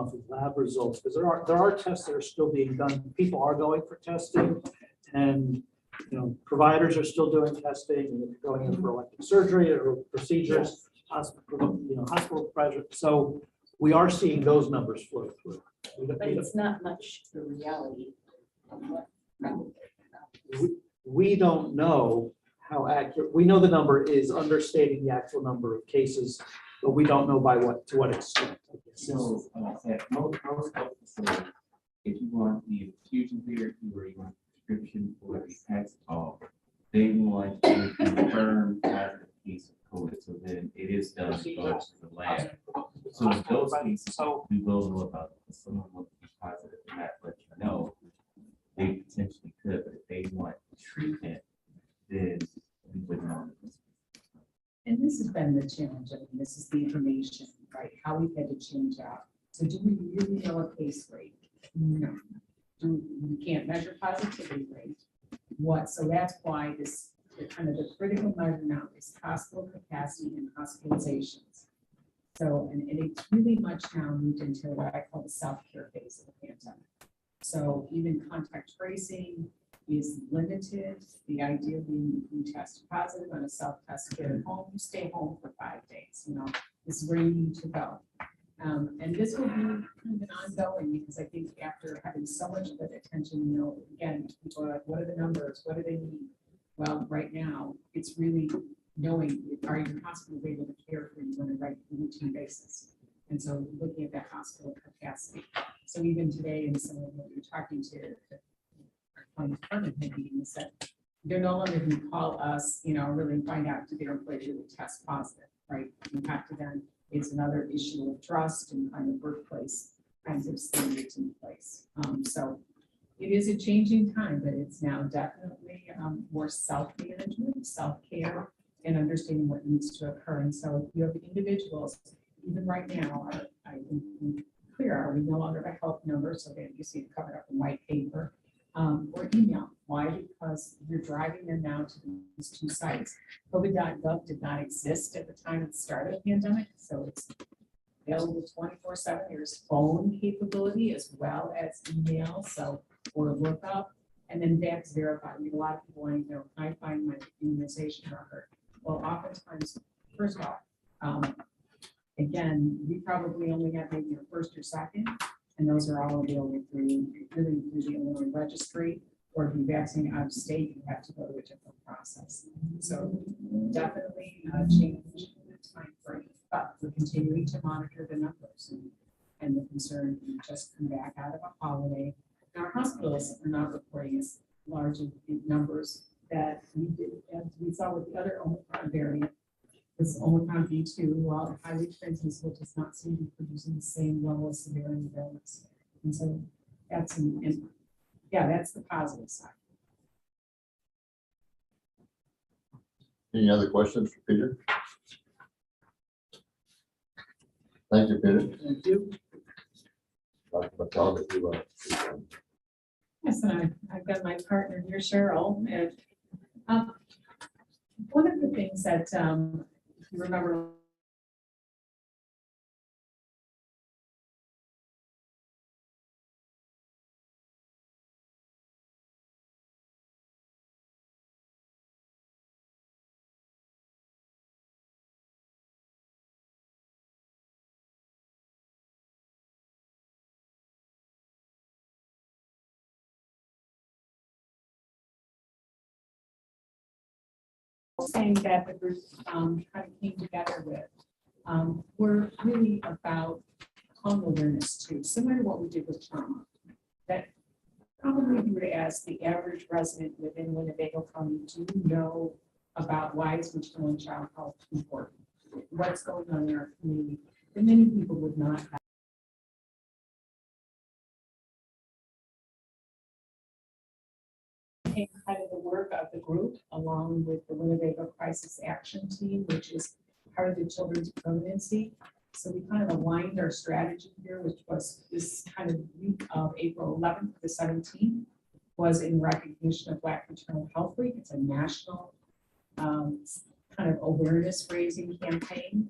off of lab results, because there are tests that are still being done. People are going for testing, and providers are still doing testing, and going in for elective surgery or procedures, hospital projects. So we are seeing those numbers flow through. But it's not much the reality of what we don't know how accurate. We know the number is understating the actual number of cases, but we don't know to what extent. So, most health facilities, if you want the infusion therapy or you want prescription for the text off, they want to confirm positive case of COVID. So then it is done to go to the lab. So in those cases, we will know about if someone will be positive and not let you know. They potentially could, but if they want treatment, then we would know. And this has been the challenge. I mean, this is the information, right? How we've had to change out. So do we really know a case rate? No. We can't measure positivity rate. So that's why the kind of the critical measure now is hospital capacity and hospitalizations. So, and it's really much now moved into what I call the self-care phase of the pandemic. So even contact tracing is limited. The idea being you test positive on a self-test kit at home, you stay home for 5 days. This is where you need to go. And this will be kind of an ongoing, because I think after having so much of that attention, again, people are like, what are the numbers? What do they need? Well, right now, it's really knowing, are your hospitals able to care for you on a routine basis? And so looking at that hospital capacity. So even today, in some of what you're talking to our county department head meeting, is that they're no longer going to call us, really find out do their employees really test positive, right? You have to then, it's another issue of trust and kind of workplace kinds of standards in place. So it is a changing time, but it's now definitely more self-management, self-care, and understanding what needs to occur. And so if you have individuals, even right now, I think clear, we no longer have a health number, so that you see it covered up in white paper, or email. Why? Because you're driving them now to these two sites. COVID.gov did not exist at the time it started the pandemic, so it's available 24/7. There's phone capability as well as email, or lookup, and then Vax Verify. A lot of people want to know, can I find my immunization record? Well, oftentimes, first of all, again, we probably only have maybe your first or second, and those are all available through the Illinois registry, or if you're vaccinated out of state, you have to go to a different process. So definitely change the time frame, but we're continuing to monitor the numbers and the concern. We just come back out of a holiday. Our hospitals are not reporting as large numbers that we did, as we saw with the other Omicron variant. This Omicron B2, while highly transmissible, does not seem to be producing the same level of severity of illness. And so that's that's the positive side. Any other questions for Peter? Thank you, Peter. Thank you. Dr. McCall, if you Yes, and I've got my partner here, Cheryl. And one of the things that if you remember, saying that the group kind of came together with, we're really about trauma awareness too, similar to what we did with trauma. That probably you would ask the average resident within Winnebago County, do you know about why is maternal and child health important? What's going on in our community? And many people would not have. Kind of the work of the group along with the Winnebago Crisis Action Team, which is part of the Children's Permanency. So we kind of aligned our strategy here, which was this kind of week of April 11th to the 17th, was in recognition of Black Maternal Health Week. It's a national kind of awareness raising campaign.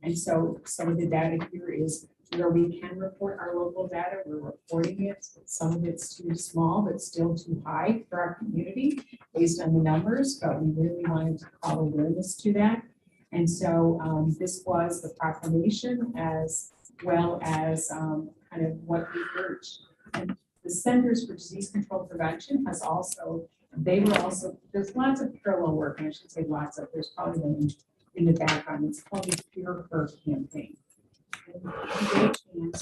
And so some of the data here is where we can report our local data, we're reporting it. Some of it's too small, but still too high for our community based on the numbers, but we really wanted to call awareness to that. And so this was the proclamation as well as kind of what we urged. And the Centers for Disease Control Prevention has also, there's lots of parallel work, and I should say lots of, there's probably one in the background. It's called the Cure Her campaign. And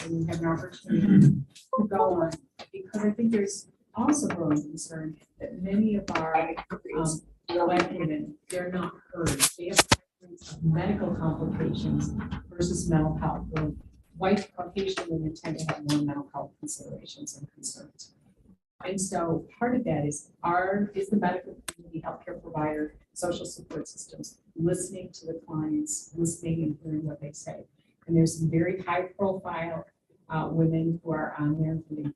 we have an opportunity to go on, because I think there's also growing concern that many of our Black women, they're not heard. They have medical complications versus mental health. Where white Caucasian women tend to have more mental health considerations and concerns. And so part of that is the medical community, healthcare provider, social support systems, listening to the clients, listening and hearing what they say. And there's some very high profile women who are on there, including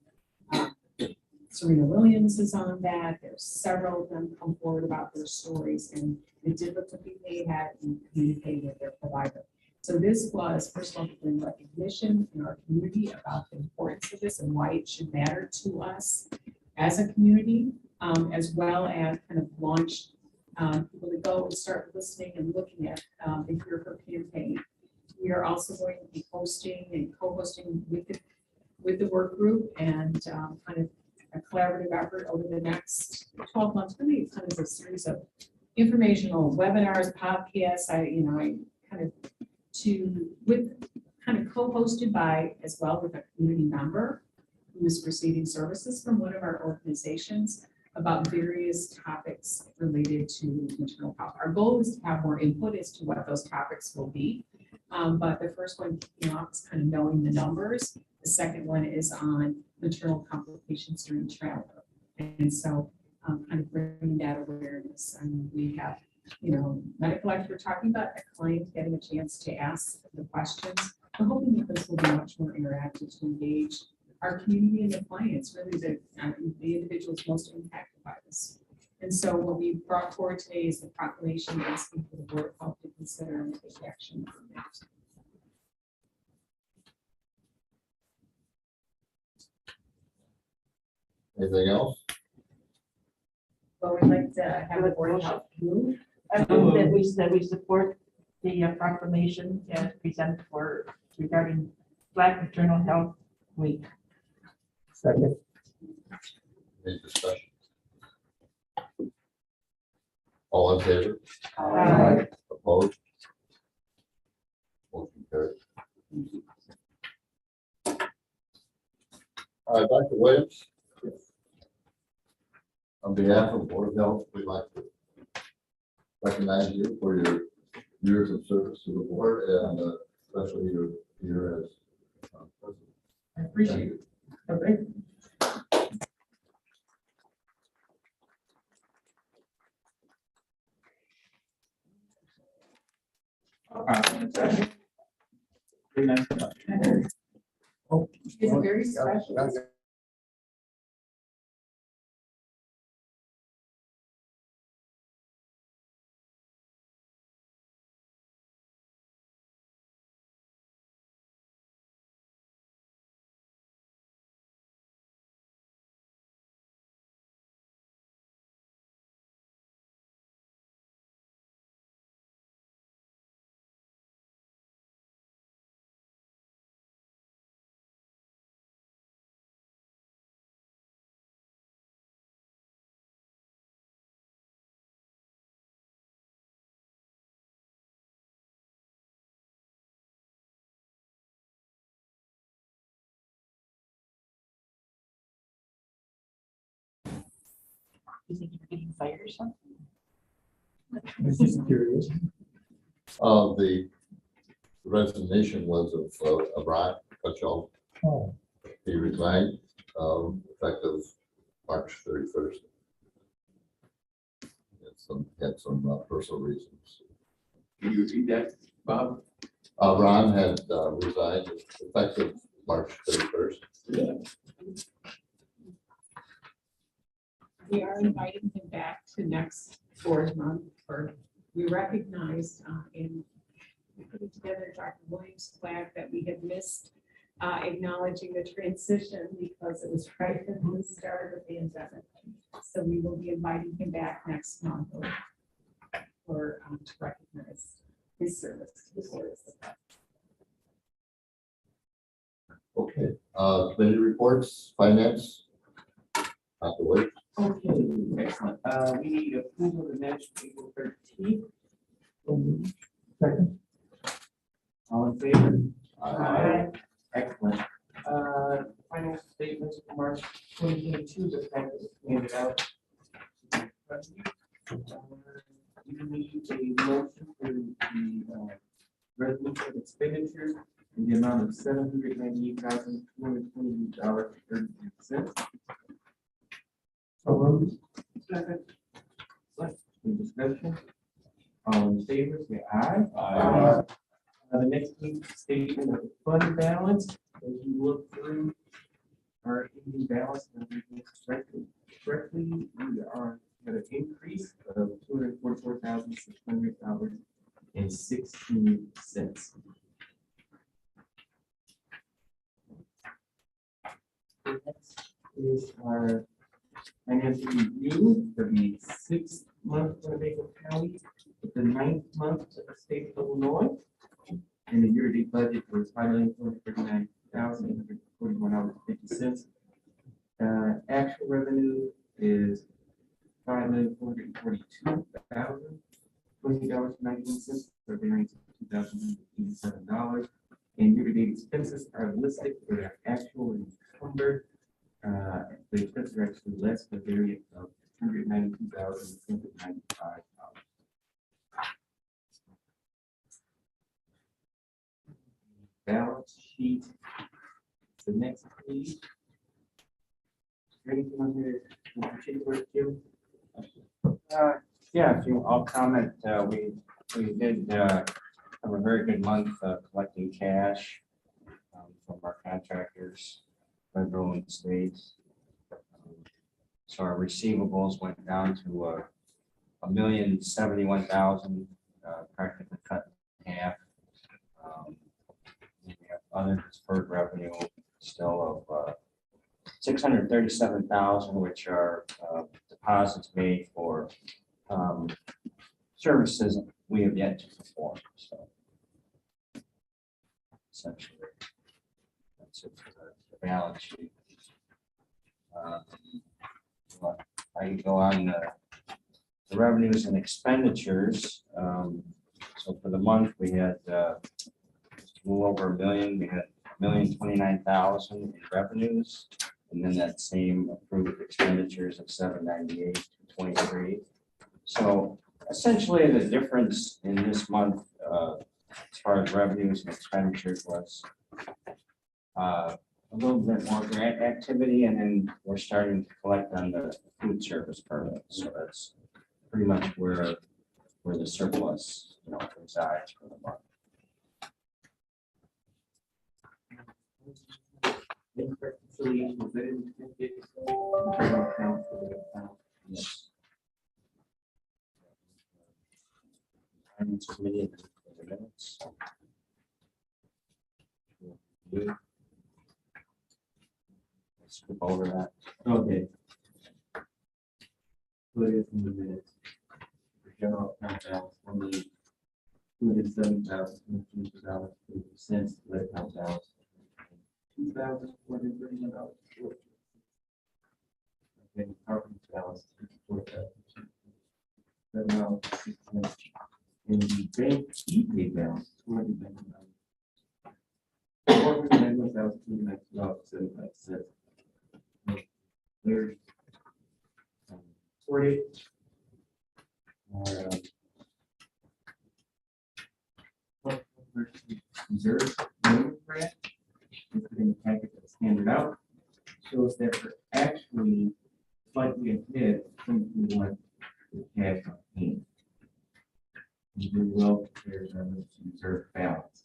Serena Williams is on that. There's several of them come forward about their stories and the difficulty they had in communicating with their provider. So this was, first of all, bring recognition in our community about the importance of this and why it should matter to us as a community, as well as kind of launch people to go and start listening and looking at the Cure Her campaign. We are also going to be hosting and co-hosting with the work group and kind of a collaborative effort over the next 12 months, really kind of a series of informational webinars, podcasts. I kind of co-hosted by as well with a community member who is receiving services from one of our organizations about various topics related to maternal health. Our goal is to have more input as to what those topics will be. But the first one, is kind of knowing the numbers. The second one is on maternal complications during childbirth. And so kind of bringing that awareness. And we have, medical experts talking about a client getting a chance to ask the questions. We're hoping that this will be much more interactive to engage our community and the clients, really the individuals most impacted by this. And so what we brought forward today is the proclamation asking for the Board of Health to consider and take action on that. Anything else? Well, we'd like to have the Board of Health move. I move that we support the proclamation as presented regarding Black Maternal Health Week. Second. Any discussion? All in favor? Aye. Opposed? Motion carried. All right, Dr. Williams. On behalf of Board of Health, we'd like to recognize you for your years of service to the board and especially your year as president. I appreciate it. Okay. It's very special. You think you're getting fired or something? I was just curious. The resignation was of Brian Kutchell. Oh, He resigned effective March 31st. Had some personal reasons. Can you repeat that, Bob? Ron had resigned effective March 31st. Yeah. We are inviting him back to next board month we recognized in putting together Dr. Williams' flag that we had missed acknowledging the transition because it was right at the start of the pandemic. So we will be inviting him back next month to recognize his service to the board. Okay, committee reports, finance. Not to wait. Okay, excellent. We need approval of the minutes from April 13th. Second. All in favor? Aye. Excellent. Financial statements for March 2022, the fact that it's handed out. You need a motion for the resolution of expenditures in the amount of $798,220.33. So moved. Second. Any discussion? All in favor, say aye. Aye. The next statement of the fund balance, as you look through our ending balance and everything correctly, we are at an increase of $244,600.16. Next is our financial review for the 6th month for Winnebago County, with the 9th month of the state of Illinois. And the year-to-date budget was $5,439,841.50. Actual revenue is $5,442,020.19, for a variance of $2,087. And year-to-date expenses are listed for their actual and encumbered. The expenses are actually less, the variance of $192,295. Balance sheet. The next page. Is there anything on here in particular, Jim? Yeah, if you, I'll comment, we did have a very good month collecting cash from our contractors, federal and state. So our receivables went down to $1,071,000, practically cut in half. We have other deferred revenue still of $637,000, which are deposits made for services we have yet to perform. So essentially, that's it for the balance sheet. I can go on the revenues and expenditures. So for the month, we had a little over $1 million. We had $1,029,000 in revenues, and then that same approved expenditures of $798,223. So essentially, the difference in this month, as far as revenues and expenditures, was a little bit more grant activity, and then we're starting to collect on the food service permit. So that's pretty much where the surplus, resides for the month. Reconciliation, was that intended? Yes. Finance committee in the minutes. Skip over that. Okay. Put it in the minutes. The general account balance only $207,000.50, lead account balance $2,431. Okay, property balance $54,000. And the bank e-pay balance $491,292.75. There's sorted. Reserve minimum grant. In the packet that's handed out, shows that we're actually slightly ahead from what the cash on hand. We do well compared to our reserve balance.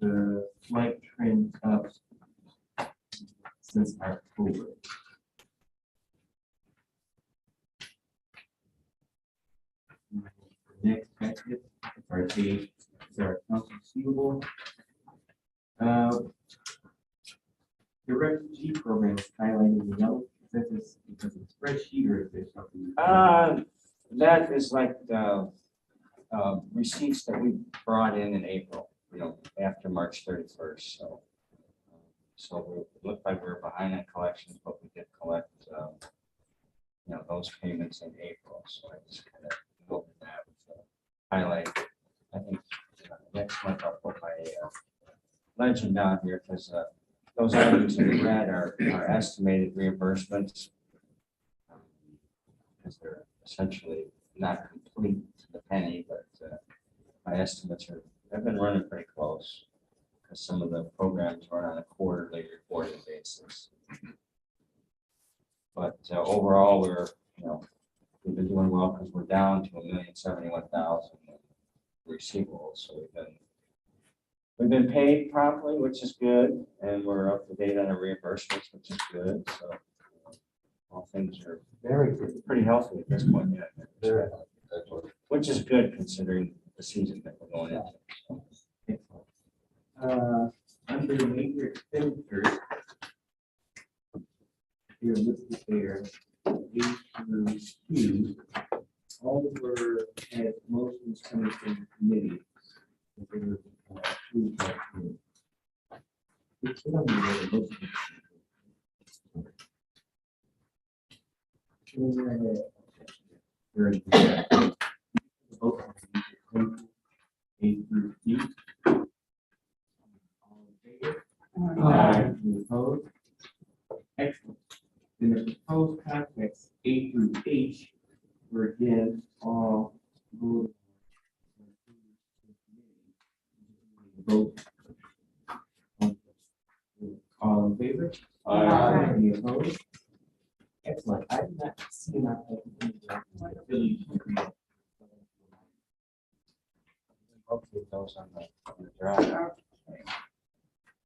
The slight trend up since October. The next packet, our page, is our accounts receivable. The refugee program is highlighted in yellow. Is that just because of the spreadsheet or is there something? That is like the receipts that we brought in April, after March 31st, so. So it looked like we were behind on collections, but we did collect, those payments in April, so I just kind of looked at that with the highlight. I think next month I'll put my legend down here, because those items in the red are estimated reimbursements. Because they're essentially not complete to the penny, but my estimates have been running pretty close, because some of the programs run on a quarterly reporting basis. But overall, we've been doing well, because we're down to 1,071,000 receivables. So we've been paid promptly, which is good, and we're up to date on our reimbursements, which is good. So all things are Very good. pretty healthy at this point, yeah. Very Which is good considering the season that we're going into. Under major expenditures, you're listed there, A through Q, all were had motions coming from the committee. That they were approved by the committee. Which one of you had a motion? Very good. Vote on A through Q. All in favor? Aye. Any opposed? Excellent. Then the proposed contracts A through H were again all voted. Vote. All in favor? Aye. Any opposed? Excellent. I did not see that. Really. Hopefully those on the drive.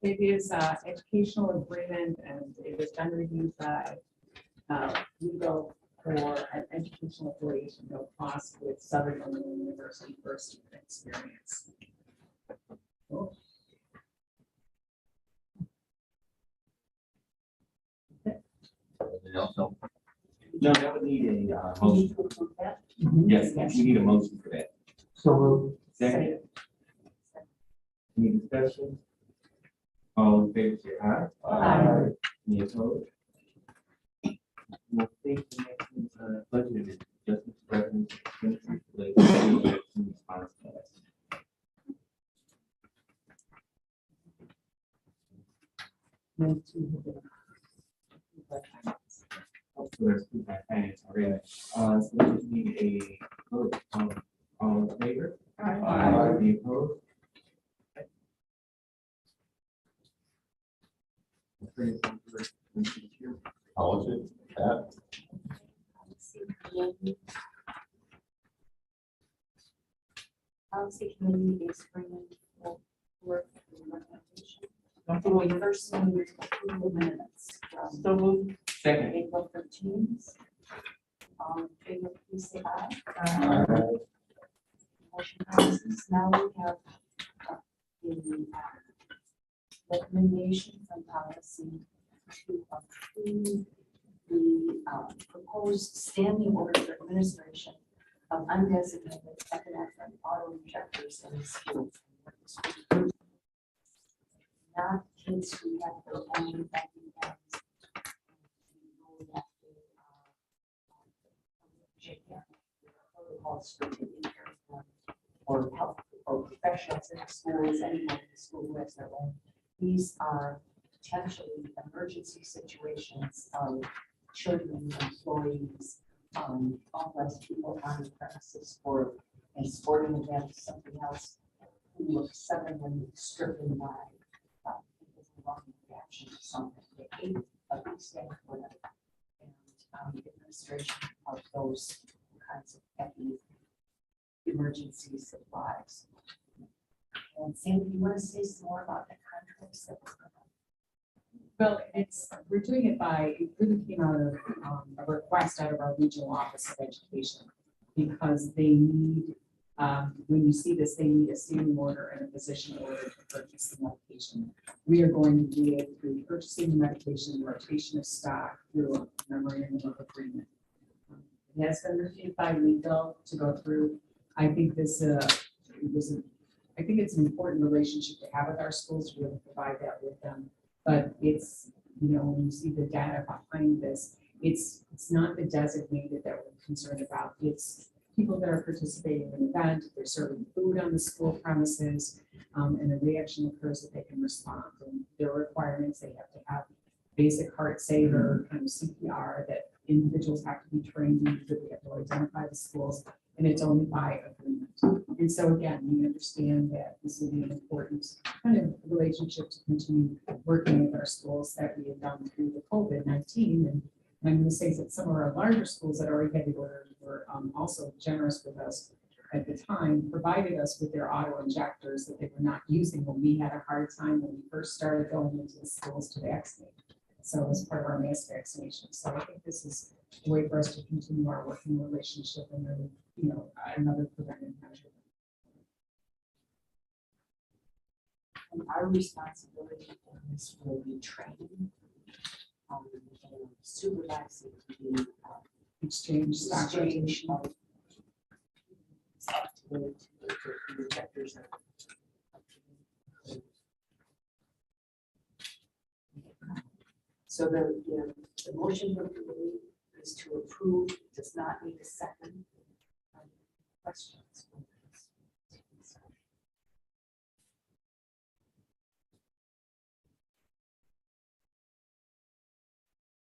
It is educational agreement, and it was done reviewed by legal for an educational affiliation, no cost with Southern Illinois University for student experience. Anything else? No? No, that would need a motion. Yes, we need a motion for that. So Second. Any discussion? All in favor, say aye. Aye. Any opposed? We'll take the next one's budget adjustments, revenues, expenditures related to election response costs. So there's two by finance already. So we just need a vote. All in favor? Aye. Any opposed? Policy, Pat? Policy committee is bringing forward the recommendation. First one is approval minutes from So moved. Second. April 13th. In favor, please say aye. Motion passes. Now we have the recommendation from policy to approve the proposed standing order for administration of undesignated epinephrine auto injectors in schools. Not kids who have their own protocols for taking care of them, or health or professionals in the schools, anyone in the school who has their own. These are potentially emergency situations of children, employees, authorized people on the premises for a sporting event, something else, who are suddenly stricken by because of wrong reaction to something. They ate a big snack for them. And the administration of those kinds of emergency supplies. And Sam, do you want to say some more about the contracts that we're going Well, we're doing it it really came out of a request out of our regional office of education, because they need When you see this, they need a standing order and a position order to purchase the medication. We are going to do it through purchasing the medication, rotation of stock, through a memorandum of agreement. It has been reviewed by legal to go through. I think I think it's an important relationship to have with our schools to be able to provide that with them. But it's, when you see the data behind this, it's not the designated that we're concerned about. It's people that are participating in an event, they're serving food on the school premises, and a reaction occurs that they can respond. And there are requirements, they have to have basic heart saver, kind of CPR that individuals have to be trained in, that we have to identify the schools, and it's only by agreement. And so again, we understand that this will be an important kind of relationship to continue working with our schools that we have done through the COVID-19. And I'm going to say that some of our larger schools that already had the order were also generous with us at the time, provided us with their auto injectors that they were not using when we had a hard time when we first started going into the schools to vaccinate. So as part of our mass vaccination. So I think this is a way for us to continue our working relationship and really, another preventive measure. And our responsibility in this will be training, and supervising the Exchange stock exchange rotation. of the injectors. So the motion is to approve, does not need a second. Questions?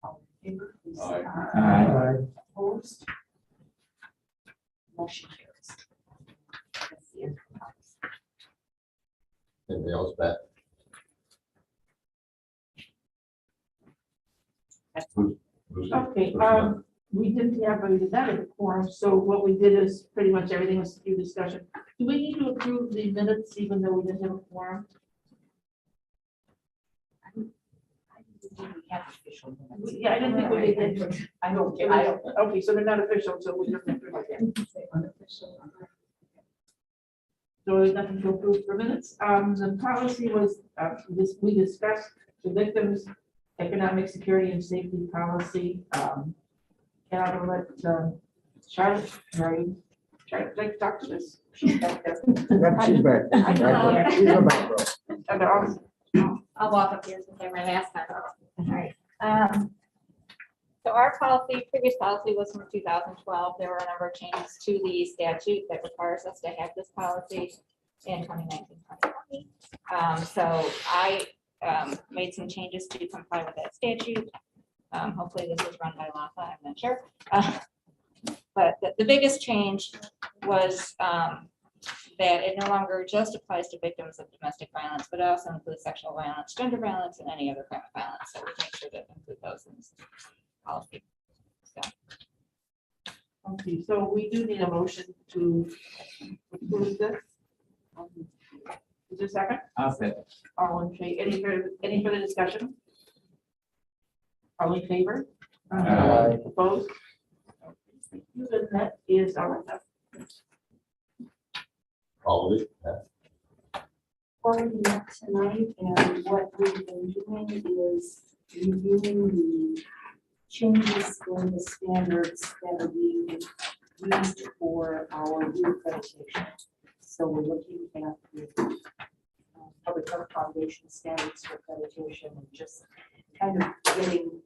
All in favor, please say aye. Opposed? Motion carries. That's the end of the policy. Anything else, Pat? Who's- Okay, we didn't have a quorum, so what we did is pretty much everything was through discussion. Do we need to approve the minutes even though we didn't have a quorum? I didn't think we had official minutes. Yeah, I didn't think we did. I don't, Okay, so they're not official, so we don't have to approve them. Say unofficial. So there's nothing to approve for minutes. The policy was, we discussed the victims' economic security and safety policy. And I will let Charlotte, like talk to this. She's back there. Yep, she's back. I know. Back. She's a back row. And they're all- I'll walk up here since I'm my last time. All right. So our policy, previous policy was from 2012. There were a number of changes to the statute that requires us to have this policy in 2019, 2020. So I made some changes to comply with that statute. Hopefully this was run by Lapa, I'm not sure. But the biggest change was that it no longer just applies to victims of domestic violence, but also includes sexual violence, gender violence, and any other kind of violence. So we make sure to include those in this policy. So, Okay, so we do need a motion to approve this. Is there a second? I'll say, All in favor, any further discussion? All in favor? Aye. Opposed? Thank you, and that is our. All of it, Pat? Or not tonight, and what we've been doing is reviewing the changes in the standards that are being used for our reaccreditation. So we're looking at the public health foundation standards for accreditation and just kind of getting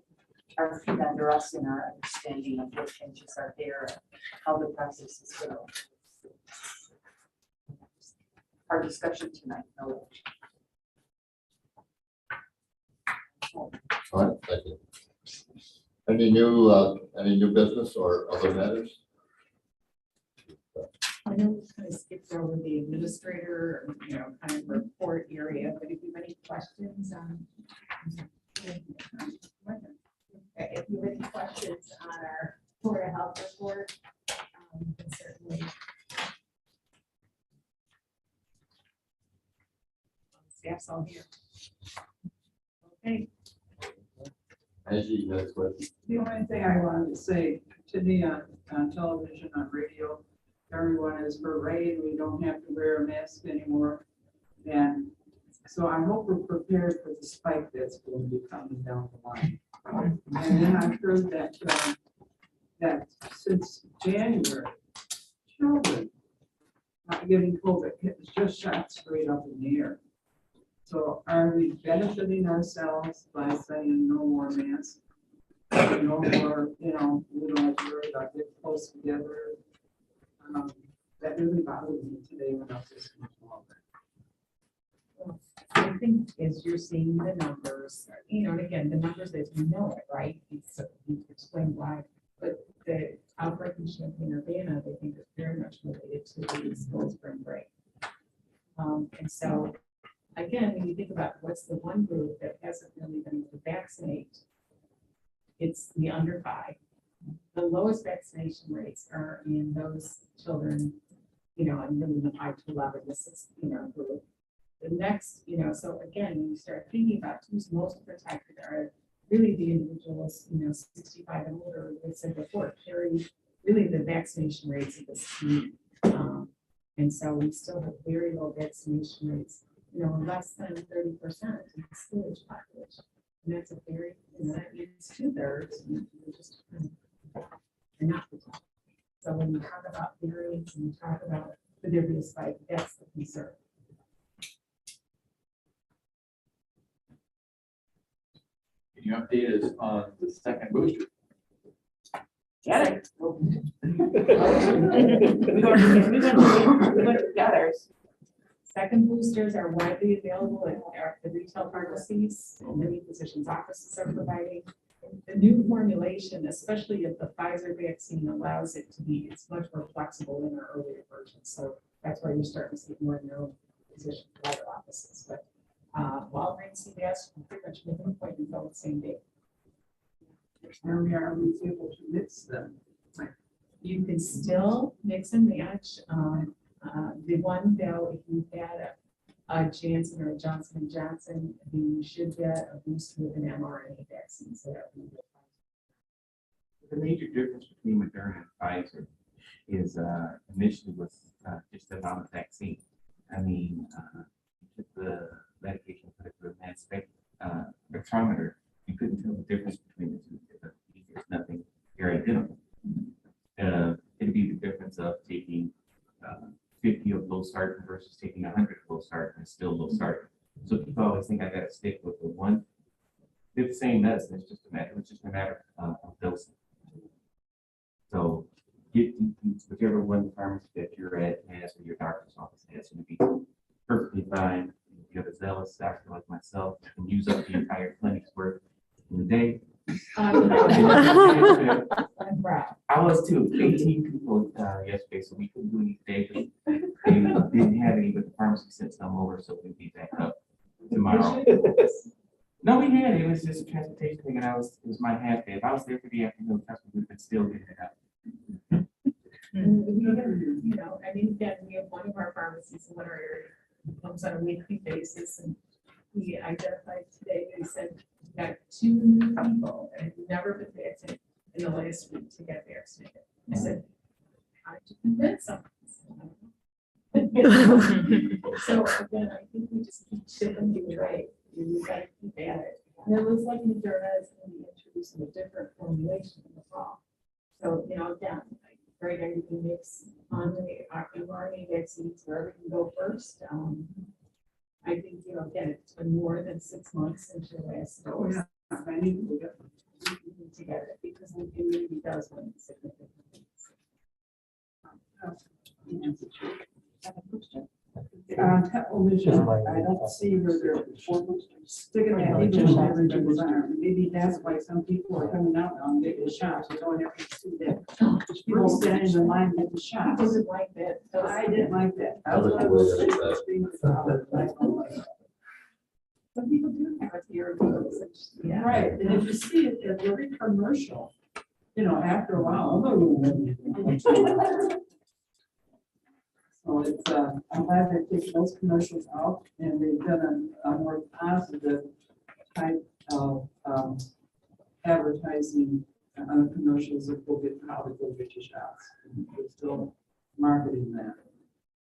our feet under us in our understanding of what changes are there and how the process is going. Our discussion tonight, no. All right, thank you. Any new business or other matters? I know we kind of skipped over the administrator, kind of report area, but if you have any questions if you have any questions on our Board of Health report, you can certainly. Staff's all here. Okay. Angie, you got a question? The only thing I wanted to say, to me on television, on radio, everyone is hooray, we don't have to wear a mask anymore. And so I hope we're prepared for the spike that's going to be coming down the line. And then I've heard that, that since January, children not getting COVID, it's just shot straight up in the air. So are we benefiting ourselves by saying no more masks? No more, we don't have to worry about getting close together. That really bothered me today when I was listening to all that. I think as you're seeing the numbers, and again, the numbers as we know it, right? You explained why, but the outbreak in Champaign-Urbana, they think is very much related to the school spring break. And so, again, when you think about what's the one group that hasn't really been able to vaccinate, it's the under 5. The lowest vaccination rates are in those children, and really the 5 to 11, this is, group. The next, so again, when you start thinking about who's most protected are really the individuals, 65 and older, like I said before, carry really the vaccination rates of this community. And so we still have very low vaccination rates, less than 30% in the school age population. And that's a very, that means 2/3, just are not protected. So when you talk about variants and you talk about could there be a spike, that's the concern. Can you update us on the second booster? Get it? We went together. Second boosters are widely available at the retail pharmacies, and many physicians' offices are providing. The new formulation, especially if the Pfizer vaccine allows it to be, it's much more flexible in our earlier versions. So that's why you're starting to see more in your own physician provider offices. But Walgreens, CVS, pretty much make an appointment on the same day. Where we are, we able to mix them. You can still mix and match. The one though, if you had a Janssen or a Johnson & Johnson, you should get a boost with an mRNA vaccine. So that would be The major difference between Moderna and Pfizer is initially was just the amount of vaccine. I mean, you took the medication, put it through a mass spectrometer, you couldn't tell the difference between the two. There's nothing, they're identical. It'd be the difference of taking 50 of losartan versus taking 100 of losartan and still losartan. So people always think I got to stick with the one. They're the same medicine. It's just a matter of dosing. So get whichever one pharmacy that you're at has or your doctor's office has, and it'll be perfectly fine. If you have a zealous doctor like myself, you can use up the entire clinic's worth in a day. I'm proud. I was too. 18 people yesterday, so we couldn't do any today. They didn't have any, but the pharmacy sent some over, so we'll be back up tomorrow. No, we had it. It was just a transportation thing, and it was my half day. If I was there for the afternoon, we could still get it out. I mean, again, we have one of our pharmacies in our area comes on a weekly basis, and we identified today, they said that 2 new people that had never been vaccinated in the last week to get vaccinated. I said, how did you convince them? So again, I think we just keep chipping away. We got to keep at it. And it looks like Moderna is going to be introducing a different formulation in the fall. So, again, right, you can mix on the mRNA vaccines wherever you can go first. I think, again, it's been more than 6 months since your last dose. I need to get To get it because the immunity does win significantly. television, I don't see where they're sticking that needle in everybody's arm. Maybe that's why some people are coming out now and getting shots. We don't have to see that. People standing in line getting I shots. didn't like that. I didn't like that. I was the way that Some people do have a fear of those. Yeah. Right, and if you see it, they're very commercial, after a while. So it's, I'm glad they take those commercials out and they've done a more positive type of advertising on the commercials of go get how to go get your shots. It's still marketing that.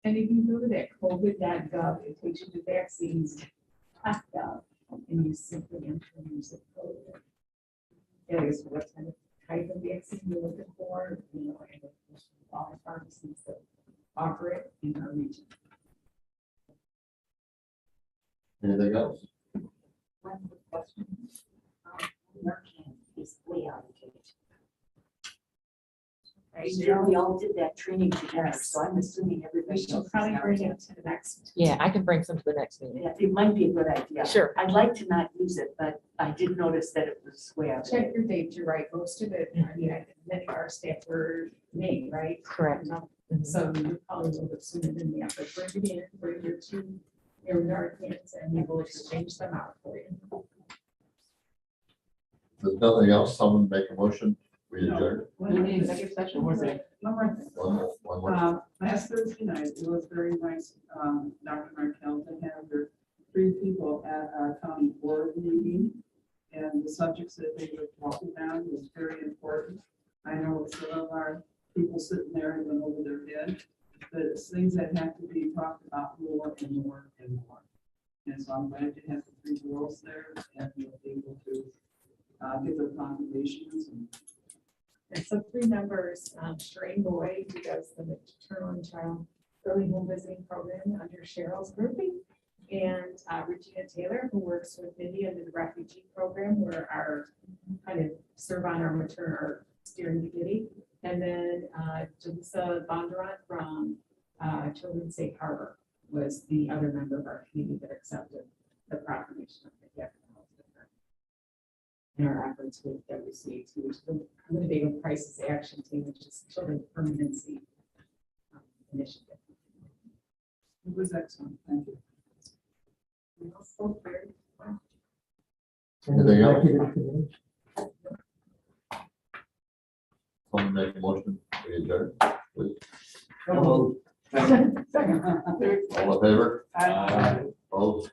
And if you go to that COVID.gov, it takes you to vaccines.gov, and you simply enter your zip code. It is what kind of type of vaccine you're looking for, you know, and all the pharmacies that offer it in our region. Anything else? One quick question. Narcan is way out of date. We all did that training together, so I'm assuming We everybody should else. probably bring it to the next. Yeah, I can bring some to the next meeting. Yeah, it might be a good idea. Sure. I'd like to not use it, but I did notice that it was way out of date. Check your date, you're right, most of it, I mean, many of our staff were May, right? Correct. Mhm. So you're probably a little bit sooner than that, but bring it in, bring your two, your Narcans, and we will exchange them out for you. There's nothing else, someone make a motion, we adjourn. We need executive session. One more thing. One more. Last Thursday night, it was very nice, Dr. Markel, to have your 3 people at our county board meeting. And the subjects that they were talking about was very important. I know some of our people sitting there and went over their head, but it's things that have to be talked about more and more and more. And so I'm glad to have the 3 girls there and be able to give their contributions and And so 3 members, Shereen Boyd, who does the maternal and child early home visiting program under Cheryl's grouping, and Regina Taylor, who works with Mindy under the refugee program, where our kind of serve on our maternal steering committee. And then Jalissa Bondurant from Children's Safe Harbor was the other member of our committee that accepted the proclamation of the gift. In our efforts with WCAT, which is the Winnebago Crisis Action Team, which is Children's Permanency Initiative. it was excellent. Thank you. We also very well. Anything else? Executive committee. Someone make a motion, we adjourn, please. Second. All in favor? Aye. Opposed?